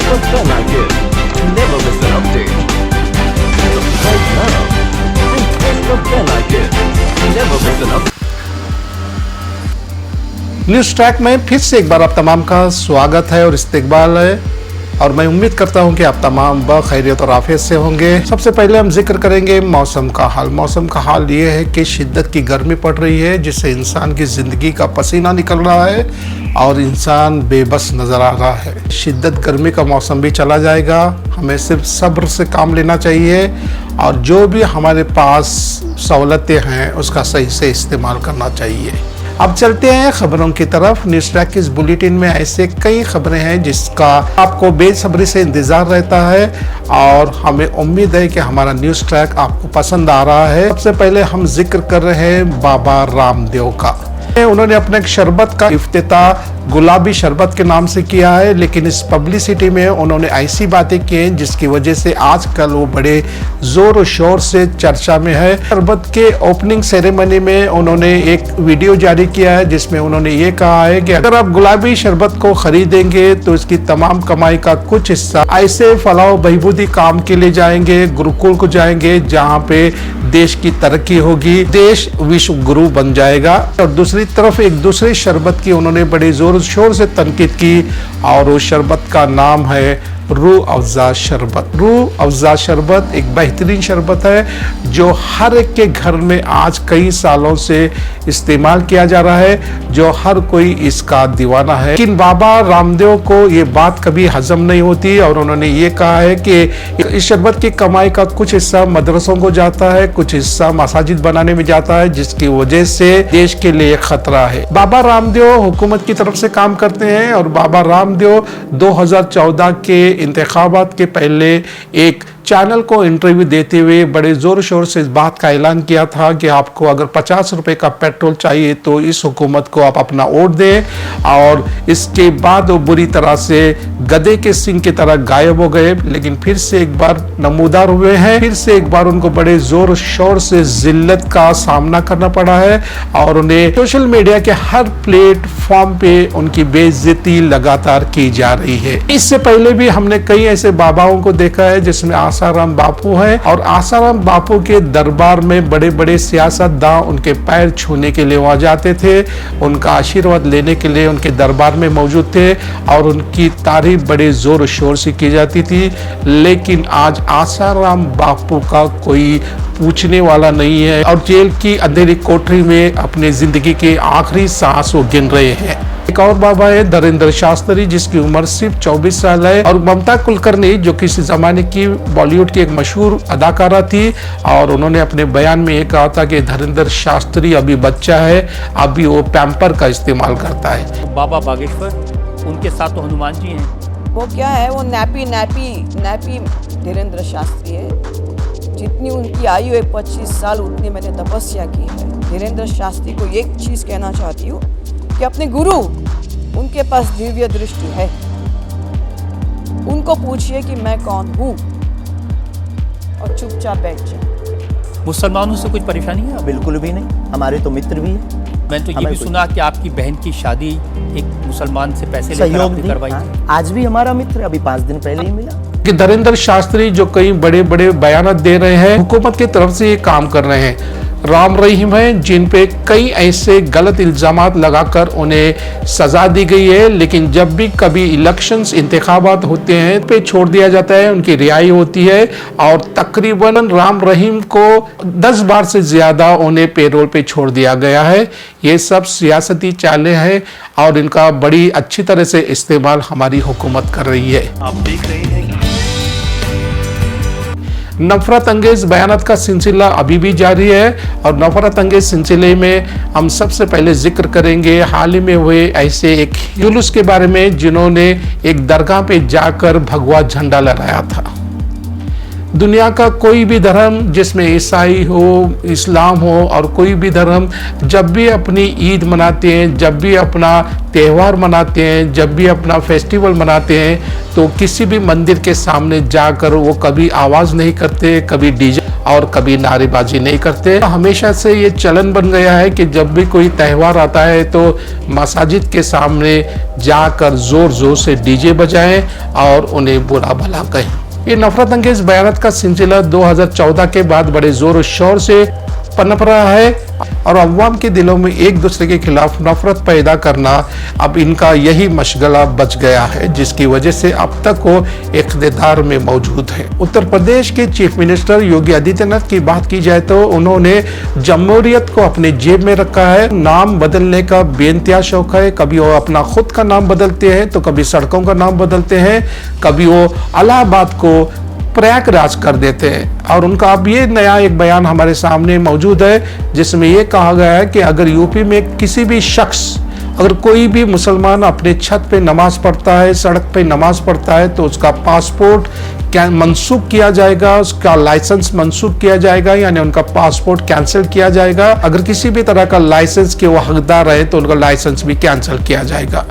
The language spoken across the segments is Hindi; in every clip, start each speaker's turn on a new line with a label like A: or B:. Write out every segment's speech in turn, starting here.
A: Subscribe like it. Never miss an update. Subscribe now and press the bell icon. Never miss an update.
B: News track में फिर से एक बार आप तमाम का स्वागत है और इस्तकबाल है और मैं उम्मीद करता हूं कि आप तमाम बखैरियत और आफियत से होंगे। सबसे पहले हम जिक्र करेंगे मौसम का हाल। मौसम का हाल ये है कि शिद्दत की गर्मी पड़ रही है जिससे इंसान की ज़िंदगी का पसीना निकल रहा है और इंसान बेबस नज़र आ रहा है। शिद्दत गर्मी का मौसम भी चला जाएगा, हमें सिर्फ सब्र से काम लेना चाहिए और जो भी हमारे पास सहूलतें हैं उसका सही से इस्तेमाल करना चाहिए। अब चलते हैं खबरों की तरफ। न्यूज़ ट्रैक की इस बुलेटिन में ऐसे कई खबरें हैं जिसका आपको बेसब्री से इंतज़ार रहता है और हमें उम्मीद है कि हमारा न्यूज़ ट्रैक आपको पसंद आ रहा है। सबसे पहले हम जिक्र कर रहे हैं बाबा रामदेव का। उन्होंने अपने एक शरबत का इफ्तिताह गुलाबी शरबत के नाम से किया है, लेकिन इस पब्लिसिटी में उन्होंने ऐसी बातें की हैं जिसकी वजह से आजकल वो बड़े जोर और शोर से चर्चा में है। शरबत के ओपनिंग सेरेमनी में उन्होंने एक वीडियो जारी किया है जिसमें उन्होंने ये कहा है कि अगर आप गुलाबी शरबत को खरीदेंगे तो इसकी तमाम कमाई का कुछ हिस्सा ऐसे फलाह बहबूदी काम के लिए जाएंगे, गुरुकुल को जाएंगे जहाँ पे देश की तरक्की होगी, देश विश्व गुरु बन जाएगा। और दूसरी तरफ एक दूसरे शरबत की उन्होंने बड़े जोर शोर से तनकीद की और उस शरबत का नाम है रूह अफ़ज़ा शरबत। रूह अफ़ज़ा शरबत एक बेहतरीन शरबत है जो हर एक के घर में आज कई सालों से इस्तेमाल किया जा रहा है, जो हर कोई इसका दीवाना है। लेकिन बाबा रामदेव को ये बात कभी हजम नहीं होती और उन्होंने ये कहा है कि इस शरबत की कमाई का कुछ हिस्सा मदरसों को जाता है, कुछ हिस्सा मसाजिद बनाने में जाता है, जिसकी वजह से देश के लिए खतरा है। बाबा रामदेव हुकूमत की तरफ से काम करते हैं और बाबा रामदेव 2014 के इंतखाबात के पहले एक चैनल को इंटरव्यू देते हुए बड़े जोर शोर से इस बात का ऐलान किया था कि आपको अगर 50 रुपए का पेट्रोल चाहिए तो इस हुकूमत को आप अपना वोट दें। और इसके बाद वो बुरी तरह से गधे के सिंग की तरह गायब हो गए, लेकिन फिर से एक बार नमूदार हुए हैं। फिर से एक बार उनको बड़े जोर शोर से जिल्लत का सामना करना पड़ा है और उन्हें सोशल मीडिया के हर प्लेटफॉर्म पे उनकी बेइज्जती लगातार की जा रही है। इससे पहले भी हमने कई ऐसे बाबाओं को देखा है जिसमें आसाराम बापू है और आसाराम बापू के दरबार में बड़े बड़े सियासतदान उनके पैर छूने के लिए वहां जाते थे, उनका आशीर्वाद लेने के लिए उनके दरबार में मौजूद थे और उनकी तारीफ बड़े जोर शोर से की जाती थी। लेकिन आज आसाराम बापू का कोई पूछने वाला नहीं है और जेल की अंधेरी कोठरी में अपनी जिंदगी के आखिरी सांस वो गिन रहे हैं। एक और बाबा है धीरेंद्र शास्त्री जिसकी उम्र सिर्फ 24 साल है और ममता कुलकर्णी जो किसी जमाने की बॉलीवुड की एक मशहूर अदाकारा थी और उन्होंने अपने बयान में ये कहा था कि धीरेंद्र शास्त्री अभी बच्चा है, अभी वो पैम्पर का इस्तेमाल करता है।
C: बाबा बागेश्वर उनके साथ तो हनुमान जी हैं।
D: वो क्या है, वो नैपी धीरेंद्र शास्त्री है। जितनी उनकी आयु है 25 साल, उतनी मैंने तपस्या की है। धीरेंद्र शास्त्री को एक चीज़ कहना चाहती हूँ कि अपने गुरु, उनके पास दिव्य दृष्टि है, उनको पूछिए कि मैं कौन हूँ और चुपचाप बैठ जाए।
C: मुसलमानों से कुछ परेशानी है?
E: बिल्कुल भी नहीं, हमारे तो मित्र भी हैं।
C: मैंने तो ये भी सुना कि आपकी बहन की शादी एक मुसलमान से पैसे लेकर आपने करवाई थी।
E: आज भी हमारा मित्र, अभी 5 दिन पहले ही मिला।
B: कि धीरेंद्र शास्त्री जो कई बड़े बड़े बयान दे रहे हैं, हुकूमत की तरफ से ये काम कर रहे हैं। राम रहीम हैं जिन पे कई ऐसे गलत इल्जामात लगाकर उन्हें सजा दी गई है, लेकिन जब भी कभी इलेक्शंस इंतखाबात होते हैं पे छोड़ दिया जाता है, उनकी रिहाई होती है और तकरीबन राम रहीम को 10 बार से ज्यादा उन्हें पेरोल पे छोड़ दिया गया है। ये सब सियासती चालें हैं और इनका बड़ी अच्छी तरह से इस्तेमाल हमारी हुकूमत कर रही है।
C: आप देख रहे हैं
B: नफरत अंगेज बयानात का सिलसिला अभी भी जारी है और नफरत अंगेज सिलसिले में हम सबसे पहले जिक्र करेंगे हाल ही में हुए ऐसे एक जुलूस के बारे में जिन्होंने एक दरगाह पे जाकर भगवा झंडा लहराया था। दुनिया का कोई भी धर्म, जिसमें ईसाई हो, इस्लाम हो और कोई भी धर्म, जब भी अपनी ईद मनाते हैं, जब भी अपना त्यौहार मनाते हैं, जब भी अपना फेस्टिवल मनाते हैं तो किसी भी मंदिर के सामने जाकर वो कभी आवाज़ नहीं करते, कभी डीजे और कभी नारेबाजी नहीं करते। हमेशा से ये चलन बन गया है कि जब भी कोई त्यौहार आता है तो मसाजिद के सामने जाकर जोर जोर से डीजे बजाएं और उन्हें बुरा भला कहें। ये नफरत अंगेज बयानत का सिलसिला 2014 के बाद बड़े जोर और शोर से पनप रहा है और अवाम के दिलों में एक दूसरे के खिलाफ नफरत पैदा करना अब इनका यही मशगला बच गया है, जिसकी वजह से अब तक वो इख्तिदार में मौजूद है। उत्तर प्रदेश के चीफ मिनिस्टर योगी आदित्यनाथ की बात की जाए तो उन्होंने जमहूरियत को अपने जेब में रखा है। नाम बदलने का बेइंतहा शौक है। कभी वो अपना खुद का नाम बदलते हैं तो कभी सड़कों का नाम बदलते हैं, कभी वो इलाहाबाद को प्रयागराज कर देते हैं। और उनका अब ये नया एक बयान हमारे सामने मौजूद है जिसमें ये कहा गया है कि अगर यूपी में किसी भी शख्स, अगर कोई भी मुसलमान अपने छत पे नमाज पढ़ता है, सड़क पे नमाज पढ़ता है तो उसका पासपोर्ट क्या मनसूख किया जाएगा, उसका लाइसेंस मनसूख किया जाएगा, यानी उनका पासपोर्ट कैंसिल किया जाएगा। अगर किसी भी तरह का लाइसेंस के वो हकदार है तो उनका लाइसेंस भी कैंसिल किया जाएगा।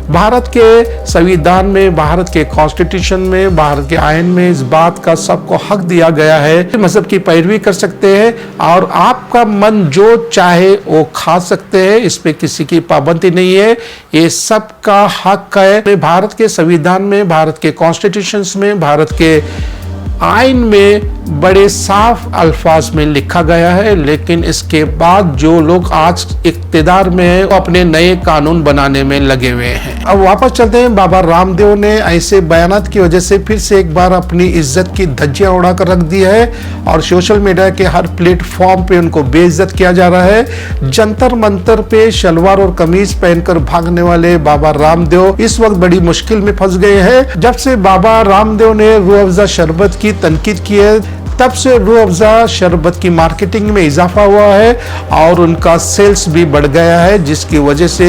B: भारत के संविधान में, भारत के कॉन्स्टिट्यूशन में, भारत के आयन में इस बात का सबको हक दिया गया है मजहब की पैरवी कर सकते हैं और आपका मन जो चाहे वो खा सकते हैं, इस पे किसी की पाबंदी नहीं है। ये सबका हक है। भारत के संविधान में, भारत के कॉन्स्टिट्यूशन में, भारत के आइन में बड़े साफ अल्फाज में लिखा गया है, लेकिन इसके बाद जो लोग आज इक्तिदार में हैं वो अपने नए कानून बनाने में लगे हुए हैं। अब वापस चलते हैं। बाबा रामदेव ने ऐसे बयानात की वजह से फिर से एक बार अपनी इज्जत की धज्जियां उड़ाकर रख दी है और सोशल मीडिया के हर प्लेटफॉर्म पे उनको बेइज्जत किया जा रहा है। जंतर मंतर पे शलवार और कमीज पहनकर भागने वाले बाबा रामदेव इस वक्त बड़ी मुश्किल में फंस गए हैं। जब से बाबा रामदेव ने रूह अफ़ज़ा शरबत की तनकीद की है तब से रूह अफ़ज़ा शरबत की मार्केटिंग में इजाफा हुआ है और उनका सेल्स भी बढ़ गया है, जिसकी वजह से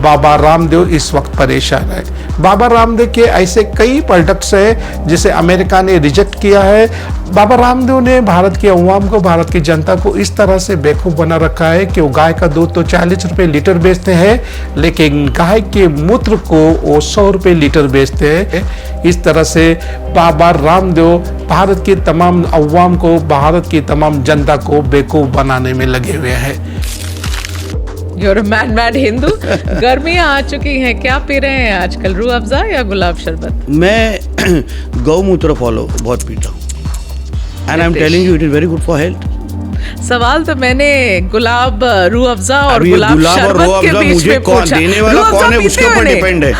B: बाबा रामदेव इस वक्त परेशान है। बाबा रामदेव के ऐसे कई प्रोडक्ट्स हैं जिसे अमेरिका ने रिजेक्ट किया है। बाबा रामदेव ने भारत के अवाम को, भारत की जनता को इस तरह से बेवकूफ़ बना रखा है कि वो गाय का दूध तो 40 रुपये लीटर बेचते हैं, लेकिन गाय के मूत्र को वो 100 रुपये लीटर बेचते हैं। इस तरह से बाबा रामदेव भारत के तमाम अवाम को, भारत की तमाम जनता को बेवकूफ़ बनाने में लगे हुए हैं।
F: You're a mad Hindu. गर्मियाँ आ चुकी हैं, क्या पी रहे हैं आजकल, रूह अफ़ज़ा या गुलाब शरबत?
G: मैं गौमूत्र फॉलो बहुत पीता हूँ and I am telling you it is very good for health.
F: सवाल तो मैंने गुलाब, रूह अफ़ज़ा और गुलाब
G: और
F: शरबत
G: रूह
F: के
G: अफ़ज़ा
F: बीच
G: मुझे
F: में
G: कौन
F: पूछा।
G: देने वाला कौन है उसके ऊपर डिपेंड है।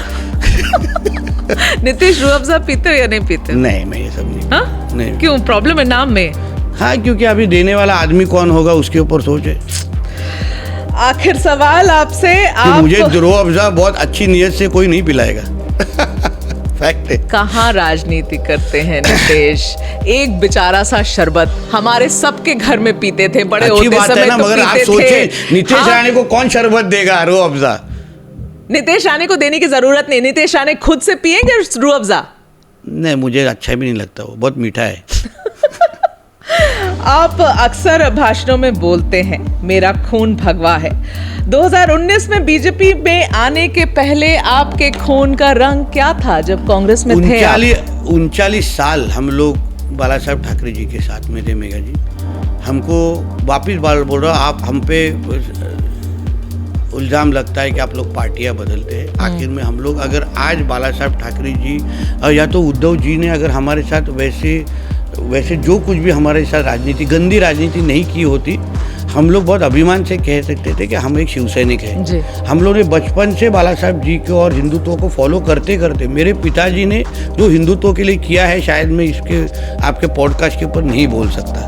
F: नीतीश रूह अफ़ज़ा पीते हो या नहीं पीते?
G: नहीं, मैं ये सब नहीं।
F: हाँ?
G: नहीं।
F: क्यों, प्रॉब्लम है नाम में?
G: हाँ, क्योंकि अभी देने वाला आदमी कौन होगा उसके ऊपर सोचे।
F: आखिर सवाल आपसे,
G: मुझे रूह अफ़ज़ा बहुत अच्छी नीयत से कोई नहीं पिलाएगा। फैक्ट है।
F: कहाँ राजनीति करते हैं नीतीश? एक बेचारा सा शरबत हमारे सबके घर में पीते थे, बड़े
G: अच्छी
F: होते
G: बात है
F: समय
G: ना,
F: तो
G: मगर आप
F: पीते
G: सोचे
F: थे।
G: नीतीश
F: हाँ?
G: राणे को कौन शरबत देगा रूह अफ़ज़ा?
F: नीतीश राणे को देने की जरूरत नहीं, नीतीश राणे खुद से पिएंगे रूह अफ़ज़ा।
G: नहीं, मुझे अच्छा भी नहीं लगता, वो बहुत मीठा है।
F: आप अक्सर भाषणों में बोलते हैं मेरा खून भगवा है। 2019 में बीजेपी में आने के पहले आपके खून का रंग क्या था जब कांग्रेस में थे?
G: 39 साल हम लोग बाला साहब ठाकरे जी के साथ में थे। मेघा जी, हमको वापिस बोल रहा, आप हम पे इल्ज़ाम लगता है कि आप लोग पार्टियां बदलते हैं। आखिर में हम लोग, अगर आज बाला साहब ठाकरे जी या तो उद्धव जी ने अगर हमारे साथ वैसे जो कुछ भी हमारे साथ राजनीति, गंदी राजनीति नहीं की होती, हम लोग बहुत अभिमान से कह सकते थे कि हम एक शिव सैनिक हैं। हम लोग ने बचपन से बाला साहब जी को और हिंदुत्व को फॉलो करते करते, मेरे पिताजी ने जो हिंदुत्व के लिए किया है शायद मैं इसके आपके पॉडकास्ट के ऊपर नहीं बोल सकता।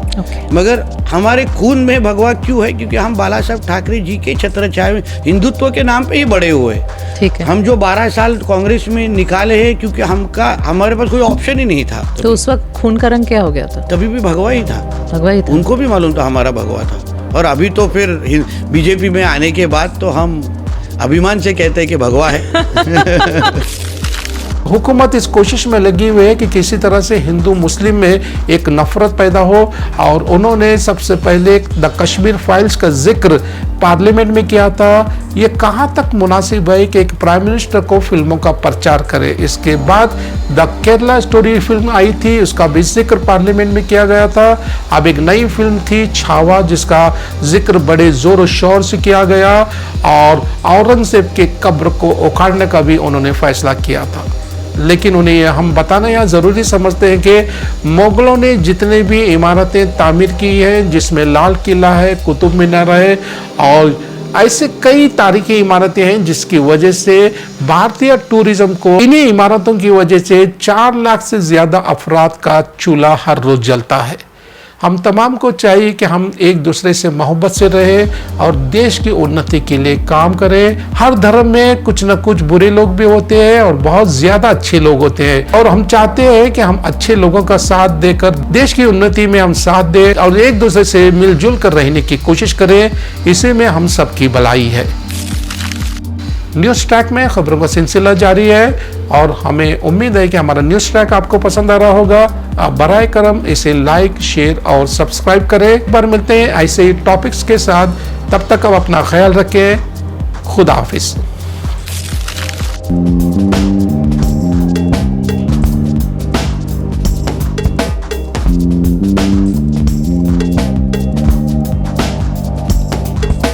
G: मगर हमारे खून में भगवा क्यों है? क्योंकि हम बाला साहब ठाकरे जी के छत्रछाया में हिंदुत्व के नाम पे ही बड़े हुए।
F: ठीक है।
G: हम जो 12 साल कांग्रेस में निकाले हैं क्योंकि हमारे पास कोई ऑप्शन ही नहीं था।
F: तो उस वक्त खून का रंग क्या हो गया था?
G: तभी भी भगवा ही था।
F: भगवा ही था।
G: उनको भी मालूम था हमारा भगवा था। और अभी तो फिर बीजेपी में आने के बाद तो हम अभिमान से कहते हैं कि भगवा है।
B: हुकूमत इस कोशिश में लगी हुई है कि किसी तरह से हिंदू मुस्लिम में एक नफरत पैदा हो, और उन्होंने सबसे पहले द कश्मीर फाइल्स का जिक्र पार्लियामेंट में किया था। ये कहाँ तक मुनासिब है कि एक प्राइम मिनिस्टर को फिल्मों का प्रचार करे। इसके बाद द केरला स्टोरी फिल्म आई थी, उसका भी जिक्र पार्लियामेंट में किया गया था। अब एक नई फिल्म थी छावा, जिसका जिक्र बड़े जोर शोर से किया गया, और औरंगजेब के कब्र को उखाड़ने का भी उन्होंने फैसला किया था। लेकिन उन्हें हम बताना यहाँ ज़रूरी समझते हैं कि मुगलों ने जितने भी इमारतें तामीर की हैं, जिसमें लाल किला है, कुतुब मीनार है, और ऐसे कई तारीखी इमारतें हैं जिसकी वजह से भारतीय टूरिज्म को, इन्हीं इमारतों की वजह से 4 लाख से ज़्यादा अफराद का चूल्हा हर रोज़ जलता है। हम तमाम को चाहिए कि हम एक दूसरे से मोहब्बत से रहें और देश की उन्नति के लिए काम करें। हर धर्म में कुछ न कुछ बुरे लोग भी होते हैं और बहुत ज़्यादा अच्छे लोग होते हैं, और हम चाहते हैं कि हम अच्छे लोगों का साथ देकर देश की उन्नति में हम साथ दें और एक दूसरे से मिलजुल कर रहने की कोशिश करें। इसी में हम सबकी भलाई है। न्यूज़ ट्रैक में खबरों का सिलसिला जारी है, और हमें उम्मीद है कि हमारा न्यूज़ ट्रैक आपको पसंद आ रहा होगा। आप बराए करम इसे लाइक, शेयर और सब्सक्राइब करें। एक बार मिलते हैं ऐसे ही टॉपिक्स के साथ, तब तक आप अपना ख्याल रखें। खुदा हाफिज।